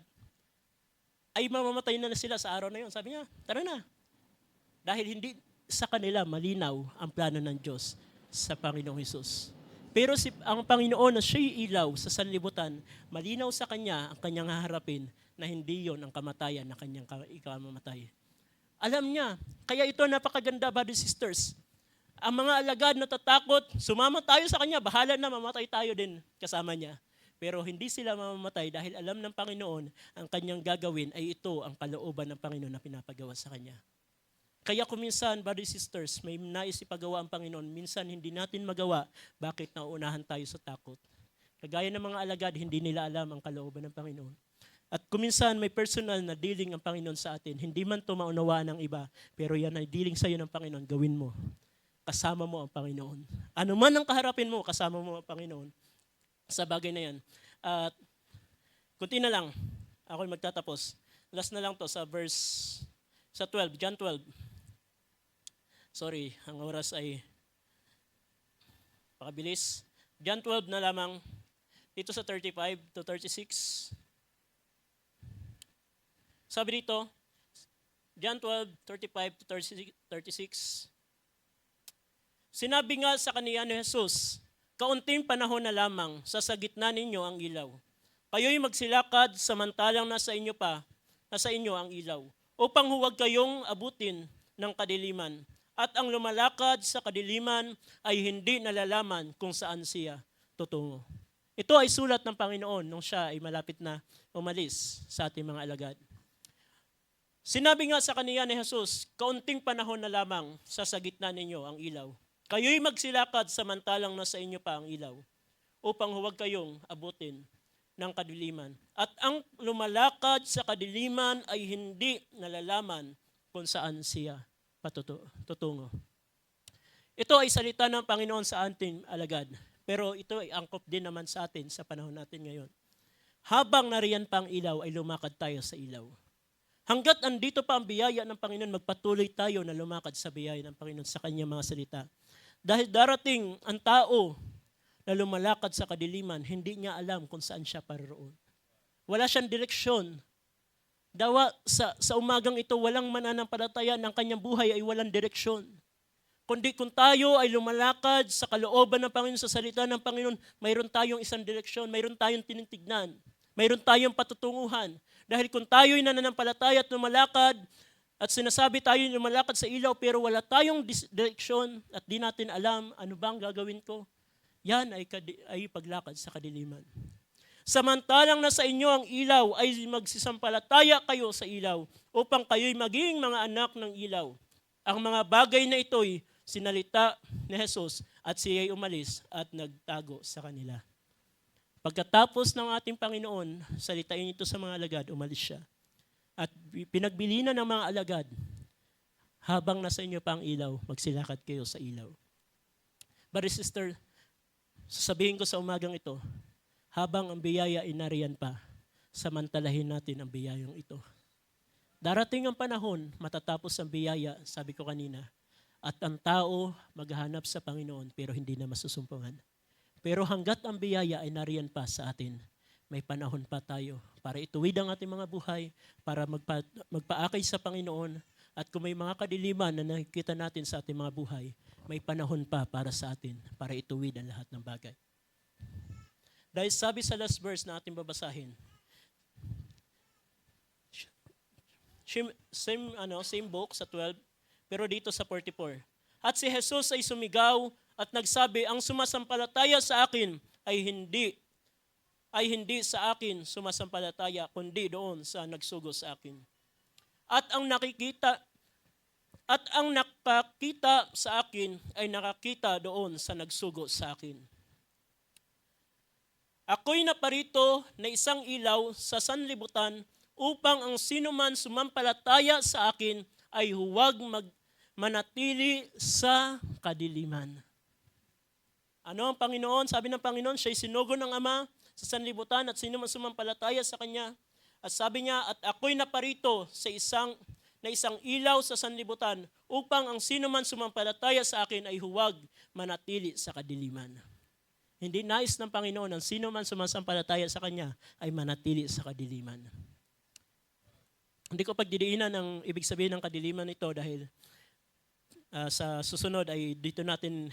ay mamamatay na sila sa araw na yun. Sabi niya, tara na. Dahil hindi sa kanila malinaw ang plano ng Diyos sa Panginoong Hesus. Pero ang Panginoon na siya'y ilaw sa sanlibutan, malinaw sa kanya ang kanyang haharapin na hindi yon ang kamatayan na kanyang ikamamatay. Alam niya, kaya ito napakaganda, brothers and sisters. Ang mga alagad natatakot, sumama tayo sa kanya, bahala na, mamatay tayo din kasama niya. Pero hindi sila mamamatay dahil alam ng Panginoon ang kanyang gagawin ay ito ang kalooban ng Panginoon na pinapagawa sa kanya. Kaya kung minsan, brothers and sisters, may nais ipagawa ang Panginoon, minsan hindi natin magawa, bakit nauunahan tayo sa takot? Kagaya ng mga alagad, hindi nila alam ang kalooban ng Panginoon. At kung minsan may personal na dealing ang Panginoon sa atin, hindi man ito maunawaan ng iba, pero yan ay dealing sa iyo ng Panginoon, gawin mo. Kasama mo ang Panginoon. Ano man ang kaharapin mo, kasama mo ang Panginoon. Sa bagay na yan. At kunti na lang, ako'y magtatapos. Last na lang to sa sa 12, John 12. Sorry, ang oras ay pakabilis. John 12 na lamang, dito sa 35 to 36. Sabi dito, John 12, 35 to 36. Sinabi nga sa kaniya ni Jesus, kaunting panahon na lamang, sa gitna ninyo ang ilaw. Kayo'y magsilakad samantalang nasa inyo ang ilaw, upang huwag kayong abutin ng kadiliman. At ang lumalakad sa kadiliman ay hindi nalalaman kung saan siya tutungo. Ito ay sulat ng Panginoon nung siya ay malapit na umalis sa ating mga alagad. Sinabi nga sa kaniya ni Jesus, kaunting panahon na lamang, sa gitna ninyo ang ilaw. Kayo'y magsilakad samantalang nasa inyo pa ang ilaw, upang huwag kayong abutin ng kadiliman. At ang lumalakad sa kadiliman ay hindi nalalaman kung saan siya tutungo. Ito ay salita ng Panginoon sa ating alagad, pero ito ay angkop din naman sa atin sa panahon natin ngayon. Habang nariyan pa ang ilaw, ay lumakad tayo sa ilaw. Hanggat andito pa ang biyaya ng Panginoon, magpatuloy tayo na lumakad sa biyaya ng Panginoon sa kanyang mga salita. Dahil darating ang tao na lumalakad sa kadiliman, hindi niya alam kung saan siya paroroon. Wala siyang direksyon. Dawa sa umagang ito, walang mananampalataya ng kanyang buhay ay walang direksyon. Kundi kung tayo ay lumalakad sa kalooban ng Panginoon, sa salita ng Panginoon, mayroon tayong isang direksyon, mayroon tayong tinitignan, mayroon tayong patutunguhan. Dahil kung tayo'y nananampalataya at lumalakad, at sinasabi tayo lumalakad sa ilaw, pero wala tayong direksyon at di natin alam ano bang gagawin ko, yan ay paglakad sa kadiliman. Samantalang nasa inyo ang ilaw, ay magsisampalataya kayo sa ilaw upang kayo'y maging mga anak ng ilaw. Ang mga bagay na ito'y sinalita ni Jesus at siya'y umalis at nagtago sa kanila. Pagkatapos ng ating Panginoon, salitain ito sa mga alagad, umalis siya. At pinagbilinan ng mga alagad, habang nasa inyo pa ang ilaw, magsilakad kayo sa ilaw. But sister, sasabihin ko sa umagang ito, habang ang biyaya ay nariyan pa, samantalahin natin ang biyayang ito. Darating ang panahon, matatapos ang biyaya, sabi ko kanina, at ang tao maghahanap sa Panginoon pero hindi na masusumpungan. Pero hanggat ang biyaya ay nariyan pa sa atin, may panahon pa tayo para ituwid ang ating mga buhay, para magpaakay sa Panginoon, at kung may mga kadiliman na nakikita natin sa ating mga buhay, may panahon pa para sa atin, para ituwid ang lahat ng bagay. Dahil sabi sa last verse na ating babasahin, same book sa 12, pero dito sa 44. At si Jesus ay sumigaw at nagsabi, ang sumasampalataya sa akin ay hindi sa akin sumasampalataya, kundi doon sa nagsugo sa akin. At ang nakakita sa akin ay nakakita doon sa nagsugo sa akin. Ako'y naparito na isang ilaw sa sanlibutan upang ang sinuman sumampalataya sa akin ay huwag manatili sa kadiliman. Ano ang Panginoon? Sabi ng Panginoon, siya'y sinugo ng Ama sa sanlibutan at sinuman sumampalataya sa Kanya. At sabi niya, at ako'y naparito sa isang ilaw sa sanlibutan upang ang sinuman sumampalataya sa akin ay huwag manatili sa kadiliman. Hindi nais ng Panginoon ang sinuman sumampalataya sa Kanya ay manatili sa kadiliman. Hindi ko pagdidiinan ang ibig sabihin ng kadiliman ito dahil sa susunod ay dito natin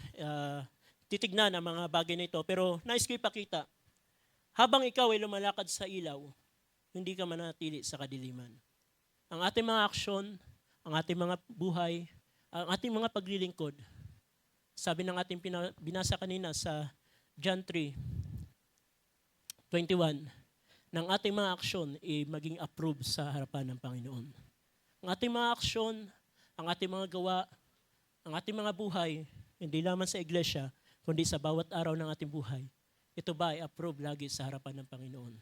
titignan ang mga bagay na ito. Pero nais ko ipakita, habang ikaw ay lumalakad sa ilaw, hindi ka manatili sa kadiliman. Ang ating mga aksyon, ang ating mga buhay, ang ating mga paglilingkod, sabi ng ating binasa kanina sa John 3:21, ng ating mga aksyon ay maging approved sa harapan ng Panginoon. Ang ating mga aksyon, ang ating mga gawa, ang ating mga buhay, hindi lamang sa iglesia, kundi sa bawat araw ng ating buhay, ito ba ay approved lagi sa harapan ng Panginoon?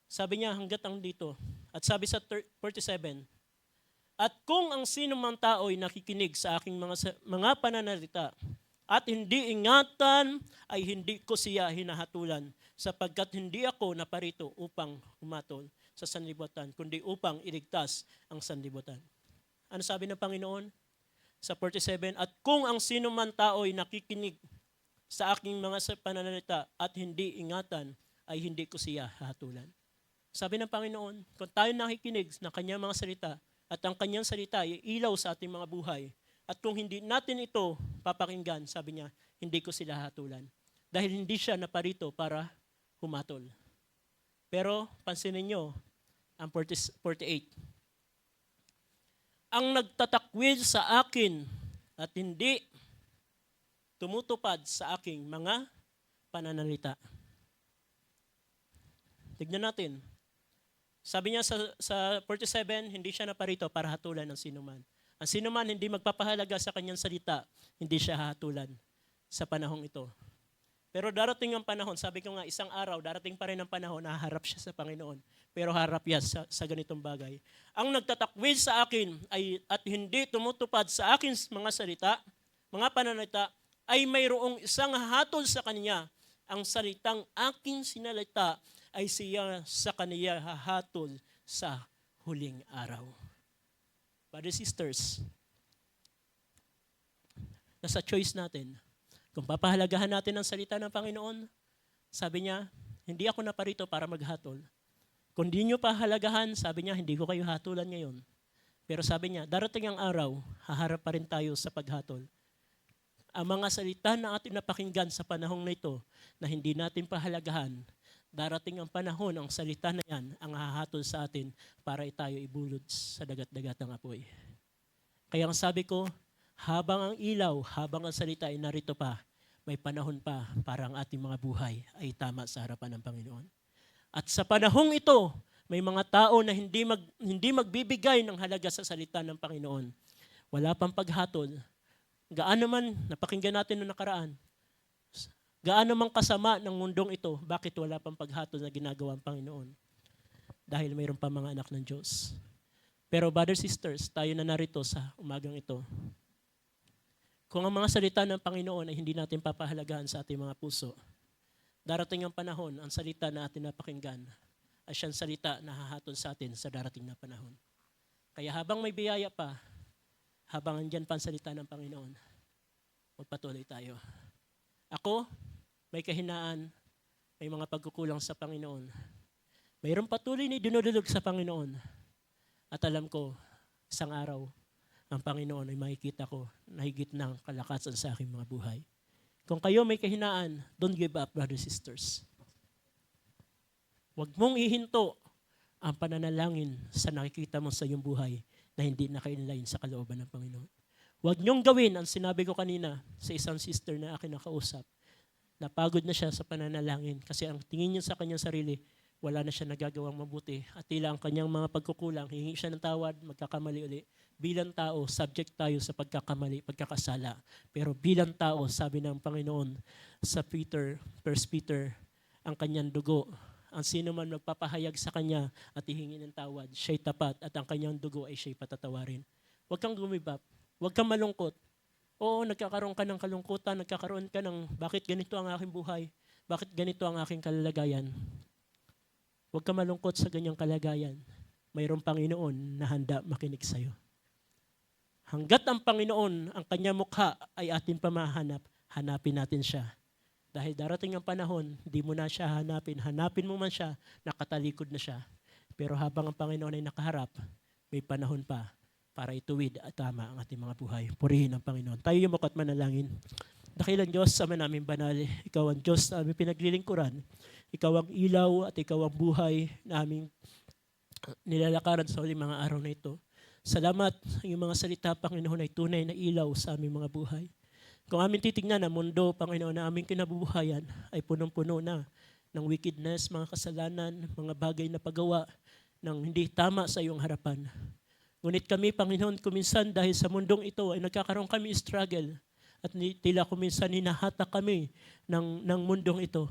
Sabi niya hanggat ang dito, at sabi sa 47, at kung ang sino mang tao ay nakikinig sa aking mga pananalita, at hindi ingatan, ay hindi ko siya hinahatulan, sapagkat hindi ako naparito upang humatol sa sanlibutan, kundi upang iligtas ang sanlibutan. Ano sabi ng Panginoon? Sa 47, at kung ang sino man tao ay nakikinig sa aking mga pananalita at hindi ingatan, ay hindi ko siya hahatulan. Sabi ng Panginoon, kung tayo nakikinig ng kanyang mga salita at ang kanyang salita ay ilaw sa ating mga buhay, at kung hindi natin ito papakinggan, sabi niya, hindi ko sila hatulan. Dahil hindi siya naparito para humatol. Pero pansinin niyo ang 48. Ang nagtatakwil sa akin at hindi tumutupad sa aking mga pananalita. Tignan natin. Sabi niya sa 47, hindi siya naparito para hatulan ng sinuman. Ang sinuman hindi magpapahalaga sa kanyang salita, hindi siya hahatulan sa panahong ito. Pero darating ang panahon, sabi ko nga isang araw, darating pa rin ang panahon na haharap siya sa Panginoon. Pero harap niya sa ganitong bagay. Ang nagtatakwil sa akin at hindi tumutupad sa akin mga salita, mga pananalita, ay mayroong isang hatol sa kanya. Ang salitang aking sinalita ay siya sa kaniya hahatol sa huling araw. Brothers and sisters, nasa choice natin. Kung papahalagahan natin ang salita ng Panginoon, sabi niya, hindi ako naparito para maghatol. Kung di nyo pahalagahan, sabi niya, hindi ko kayo hatulan ngayon. Pero sabi niya, darating ang araw, haharap pa rin tayo sa paghatol. Ang mga salita na ating napakinggan sa panahong na ito, na hindi natin pahalagahan, darating ang panahon, ang salita na yan, ang hahatol sa atin para tayo ibulod sa dagat-dagat ng apoy. Kaya ang sabi ko, habang ang ilaw, habang ang salita ay narito pa, may panahon pa para ang ating mga buhay ay tama sa harapan ng Panginoon. At sa panahong ito, may mga tao na hindi magbibigay ng halaga sa salita ng Panginoon. Wala pang paghatol. Gaano man, napakinggan natin noong nakaraan, gaano man kasama ng mundong ito, bakit wala pang paghatol na ginagawa ang Panginoon? Dahil mayroon pa mga anak ng Diyos. Pero brothers, sisters, tayo na narito sa umagang ito. Kung ang mga salita ng Panginoon ay hindi natin papahalagaan sa ating mga puso, darating ang panahon, ang salita na atin napakinggan ay siyang salita na hahatol sa atin sa darating na panahon. Kaya habang may biyaya pa, habang andyan pa ang salita ng Panginoon, magpatuloy tayo. Ako, may kahinaan, may mga pagkukulang sa Panginoon. Mayroong patuloy na dinudulog sa Panginoon. At alam ko, isang araw, ang Panginoon ay makikita ko na higit ng kalakasan sa aking mga buhay. Kung kayo may kahinaan, don't give up, brothers and sisters. Huwag mong ihinto ang pananalangin sa nakikita mo sa iyong buhay na hindi naka-inline sa kalooban ng Panginoon. Huwag niyong gawin ang sinabi ko kanina sa isang sister na akin nakausap. Napagod na siya sa pananalangin kasi ang tingin niya sa kanyang sarili, wala na siya nagagawang mabuti. At tila ang kanyang mga pagkukulang, hihingi siya ng tawad, magkakamali uli. Bilang tao, subject tayo sa pagkakamali, pagkakasala. Pero bilang tao, sabi ng Panginoon sa Peter, 1 Peter, ang kanyang dugo, ang sino man magpapahayag sa kanya at hihingi ng tawad, siya'y tapat at ang kanyang dugo ay siya'y patatawarin. Huwag kang gumibap, huwag kang malungkot. Oo, nagkakaroon ka ng kalungkutan, nagkakaroon ka ng bakit ganito ang aking buhay, bakit ganito ang aking kalagayan. Huwag ka malungkot sa ganyang kalagayan. Mayroong Panginoon na handa makinig sa iyo. Hanggat ang Panginoon, ang kanyang mukha ay ating pamahanap, hanapin natin siya. Dahil darating ang panahon, hindi mo na siya hanapin. Hanapin mo man siya, nakatalikod na siya. Pero habang ang Panginoon ay nakaharap, may panahon pa para ituwid at tama ang ating mga buhay. Purihin ang Panginoon. Tayo yung mukat manalangin. Dakilang Diyos, Ama namin banal, Ikaw ang Diyos na aming pinaglilingkuran. Ikaw ang ilaw at Ikaw ang buhay na aming nilalakaran sa huling mga araw na ito. Salamat ang iyong mga salita, Panginoon, ay tunay na ilaw sa aming mga buhay. Kung aming titignan ang mundo, Panginoon, na aming kinabubuhayan ay punong-puno na ng wickedness, mga kasalanan, mga bagay na paggawa ng hindi tama sa iyong harapan. Ngunit kami, Panginoon, kuminsan dahil sa mundong ito ay nagkakaroon kami struggle at tila kuminsan hinahatak kami ng mundong ito.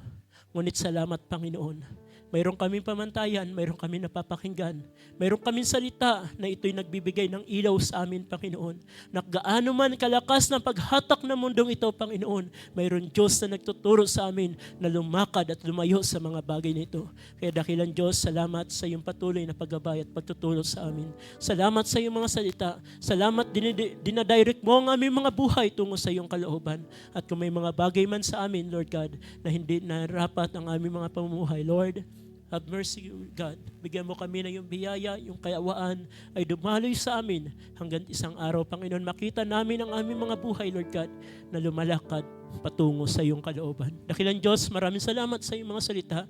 Ngunit salamat, Panginoon. Mayroon kaming pamantayan, mayroon kami napapakinggan, mayroon kaming salita na ito'y nagbibigay ng ilaw sa amin, Panginoon. Na gaano man kalakas ng paghatak ng mundong ito, Panginoon, mayroon Diyos na nagtuturo sa amin na lumakad at lumayo sa mga bagay na ito. Kaya dakilan Diyos, salamat sa iyong patuloy na paggabay at pagtuturo sa amin. Salamat sa iyong mga salita. Salamat dinadirect mo ang aming mga buhay tungo sa iyong kalooban. At kung may mga bagay man sa amin, Lord God, na hindi narapat ang aming mga pamumuhay, Lord, have mercy, God. Bigyan mo kami ng iyong biyaya, yung kayawaan ay dumaloy sa amin hanggang isang araw, Panginoon, makita namin ang aming mga buhay, Lord God, na lumalakad patungo sa iyong kalooban. Dakilang Diyos, maraming salamat sa iyong mga salita.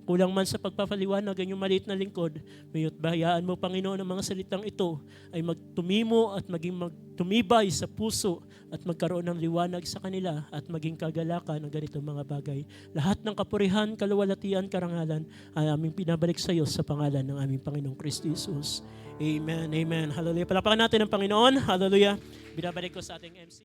Kulang man sa pagpapaliwanag ang iyong maliit na lingkod, mayro't bahayaan mo, Panginoon, ang mga salitang ito ay magtumimo at maging magtumibay sa puso at magkaroon ng liwanag sa kanila at maging kagalakan ng ganitong mga bagay. Lahat ng kapurihan, kaluwalhatian, karangalan ay aming pinabalik sa iyo sa pangalan ng aming Panginoong Kristo Jesus. Amen, amen. Hallelujah. Palapakan natin ang Panginoon. Hallelujah. Binabalik ko sa ating MC.